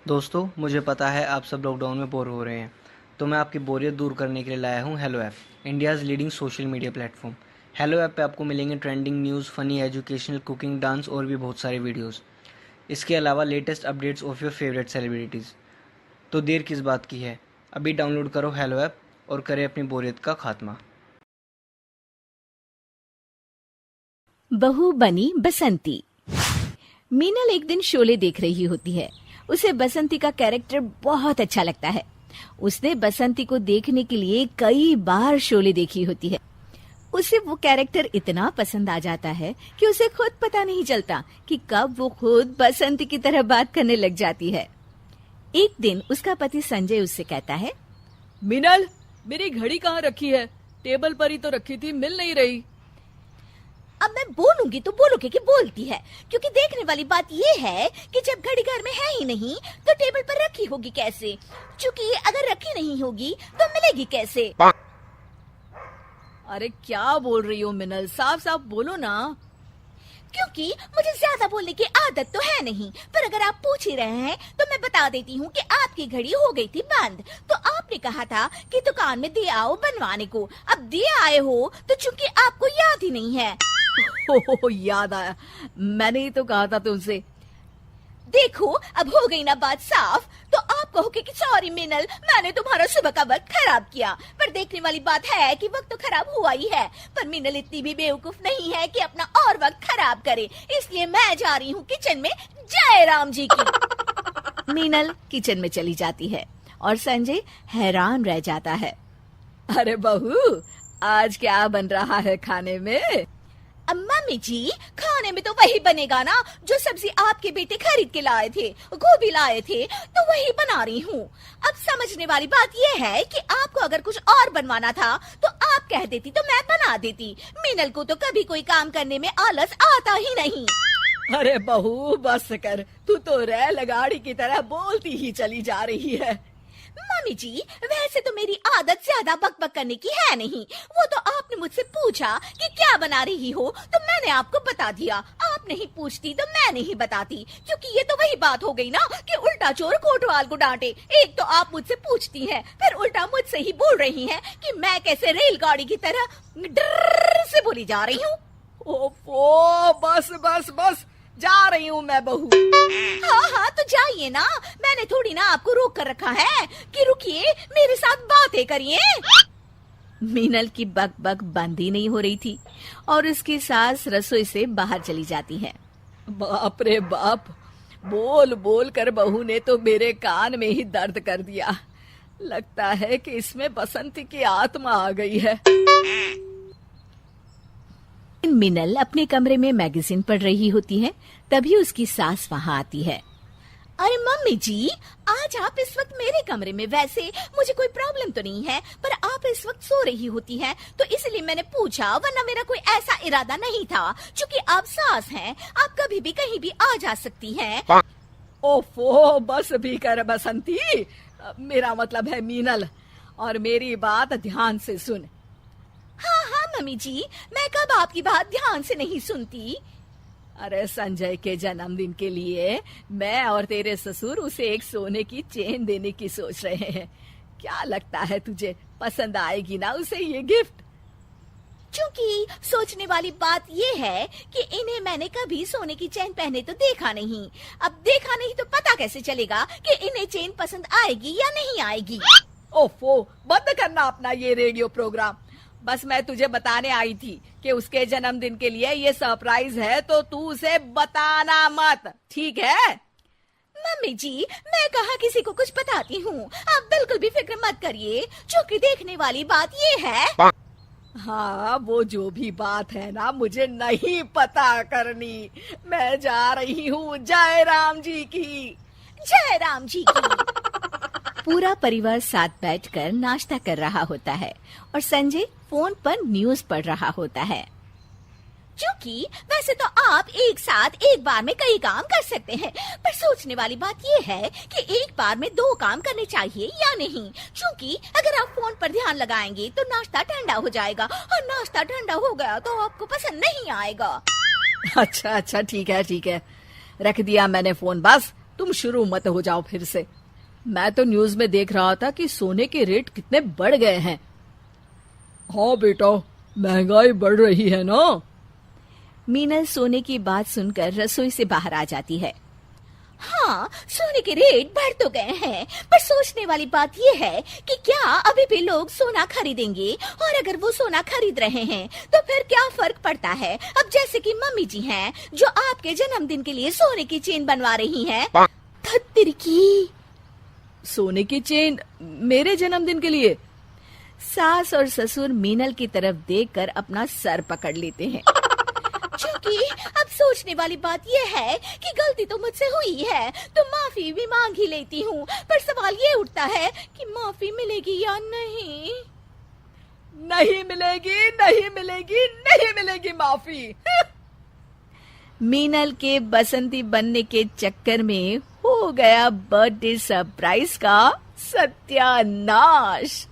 दोस्तों, मुझे पता है आप सब लॉकडाउन में बोर हो रहे हैं, तो मैं आपकी बोरियत दूर करने के लिए लाया हूँ hello app, India's leading social media platform. Hello app पे आपको मिलेंगे trending news, funny, educational, cooking, dance और भी बहुत सारे वीडियोस। इसके अलावा latest updates of your favourite celebrities. तो देर किस बात की है, अभी डाउनलोड करो हेलो ऐप और करें अपनी बोरियत का खात्मा। बहू बनी बसंती। मीनल एक दिन शोले देख रही होती है। उसे बसंती का कैरेक्टर बहुत अच्छा लगता है। उसने बसंती को देखने के लिए कई बार शोले देखी होती है। उसे वो कैरेक्टर इतना पसंद आ जाता है कि उसे खुद पता नहीं चलता कि कब वो खुद बसंती की तरह बात करने लग जाती है। एक दिन उसका पति संजय उससे कहता है, मीनल, मेरी घड़ी कहाँ रखी है? टेबल पर ही तो रखी थी, मिल नहीं रही। अब मैं बोलूंगी तो बोलोगे कि बोलती है, क्योंकि देखने वाली बात ये है कि जब घड़ी घर में है ही नहीं तो टेबल पर रखी होगी कैसे? क्योंकि अगर रखी नहीं होगी तो मिलेगी कैसे? अरे क्या बोल रही हो मिनल, साफ साफ बोलो ना। क्योंकि मुझे ज्यादा बोलने की आदत तो है नहीं, पर अगर आप पूछ ही रहे हैं तो मैं बता देती हूँ कि आपकी घड़ी हो गई थी बंद। तो आपने कहा था कि दुकान में दे आओ बनवाने को। अब दे आए हो तो चूंकि आपको याद ही नहीं है। हो याद आया, मैंने ही तो कहा था तुमसे। देखो, अब हो गई ना बात साफ। तो आप कहोगे कि सॉरी मिनल, मैंने तुम्हारा सुबह का वक्त खराब किया। पर देखने वाली बात है कि वक्त तो खराब हुआ ही है, पर मिनल इतनी भी बेवकूफ नहीं है कि अपना और वक्त खराब करे। इसलिए मैं जा रही हूँ किचन में। जय राम जी की। मीनल किचन में चली जाती है और संजय हैरान रह जाता है। अरे बहू, आज क्या बन रहा है खाने में? मम्मी जी, खाने में तो वही बनेगा ना जो सब्जी आपके बेटे खरीद के लाए थे, गोभी लाए थे, तो वही बना रही हूँ। अब समझने वाली बात ये है कि आपको अगर कुछ और बनवाना था तो आप कह देती तो मैं बना देती। मीनल को तो कभी कोई काम करने में आलस आता ही नहीं। अरे बहू बस कर, तू तो रेलगाड़ी की तरह बोलती ही चली जा रही है। मम्मी जी, वैसे तो मेरी आदत ज्यादा बकबक करने की है नहीं। वो तो आपने मुझसे पूछा कि क्या बना रही हो तो मैंने आपको बता दिया। आप नहीं पूछती तो मैं नहीं बताती, क्योंकि ये तो वही बात हो गई ना कि उल्टा चोर कोतवाल को डांटे। एक तो आप मुझसे पूछती हैं, फिर उल्टा मुझसे ही बोल रही हैं कि मैं कैसे रेलगाड़ी की तरह डर से बोली जा रही हूँ। ओफो, बस बस बस, जा रही हूँ मैं बहू। हाँ हाँ, तो जाइए ना, मैंने थोड़ी ना आपको रोक कर रखा है कि रुकिए मेरे साथ बातें करिए। मीनल की बक बक बंद ही नहीं हो रही थी और उसकी सास रसोई से बाहर चली जाती है। बाप रे बाप, बोल बोल कर बहू ने तो मेरे कान में ही दर्द कर दिया। लगता है कि इसमें बसंती की आत्मा आ गई है। मिनल अपने कमरे में मैगजीन पढ़ रही होती है, तभी उसकी सास वहाँ आती है। अरे मम्मी जी, आज आप इस वक्त मेरे कमरे में, वैसे मुझे कोई प्रॉब्लम तो नहीं है, पर आप इस वक्त सो रही होती हैं, तो इसलिए मैंने पूछा, वरना मेरा कोई ऐसा इरादा नहीं था। क्योंकि आप सास हैं, आप कभी भी कहीं भी आ जा सकती हैं। ओफो, बस भी कर बसंती, मेरा मतलब है मीनल, और मेरी बात ध्यान से सुन। हाँ हाँ मम्मी जी, मैं कब आपकी बात ध्यान से नहीं सुनती। अरे संजय के जन्मदिन के लिए मैं और तेरे ससुर उसे एक सोने की चेन देने की सोच रहे हैं। क्या लगता है तुझे, पसंद आएगी ना उसे ये गिफ्ट? क्योंकि सोचने वाली बात ये है कि इन्हें मैंने कभी सोने की चेन पहने तो देखा नहीं। अब देखा नहीं तो पता कैसे चलेगा कि इन्हें चेन पसंद आएगी या नहीं आएगी। ओफो, बंद करना अपना ये रेडियो प्रोग्राम। बस मैं तुझे बताने आई थी कि उसके जन्मदिन के लिए ये सरप्राइज है, तो तू उसे बताना मत, ठीक है? मम्मी जी, मैं कहाँ किसी को कुछ बताती हूँ, आप बिल्कुल भी फिक्र मत करिए। क्योंकि देखने वाली बात ये है। हाँ, वो जो भी बात है ना, मुझे नहीं पता करनी। मैं जा रही हूँ जय राम जी की। जय राम जी की। पूरा परिवार साथ बैठकर नाश्ता कर रहा होता है और संजय फोन पर न्यूज पढ़ रहा होता है। क्योंकि वैसे तो आप एक साथ एक बार में कई काम कर सकते हैं, पर सोचने वाली बात ये है कि एक बार में दो काम करने चाहिए या नहीं। क्योंकि अगर आप फोन पर ध्यान लगाएंगे तो नाश्ता ठंडा हो जाएगा, और नाश्ता ठंडा हो गया तो आपको पसंद नहीं आएगा। अच्छा अच्छा, ठीक है ठीक है, रख दिया मैंने फोन। बस तुम शुरू मत हो जाओ फिर से। मैं तो न्यूज में देख रहा था कि सोने के रेट कितने बढ़ गए हैं। हाँ बेटा, महंगाई बढ़ रही है ना। मीनल सोने की बात सुनकर रसोई से बाहर आ जाती है। हाँ, सोने के रेट बढ़ तो गए हैं, पर सोचने वाली बात यह है कि क्या अभी भी लोग सोना खरीदेंगे, और अगर वो सोना खरीद रहे हैं तो फिर क्या फर्क पड़ता है। अब जैसे कि मम्मी जी हैं जो आपके जन्मदिन के लिए सोने की चेन बनवा रही हैं। धत्तिर की सोने की चेन मेरे जन्मदिन के लिए? सास और ससुर मीनल की तरफ देखकर अपना सर पकड़ लेते हैं। क्योंकि अब सोचने वाली बात यह है कि गलती तो मुझसे हुई है, तो माफी भी मांग ही लेती हूँ, पर सवाल ये उठता है कि माफी मिलेगी या नहीं। नहीं मिलेगी, नहीं मिलेगी, नहीं मिलेगी माफी। मीनल के बसंती बनने के चक्कर में हो गया बर्थडे सरप्राइज का सत्यानाश।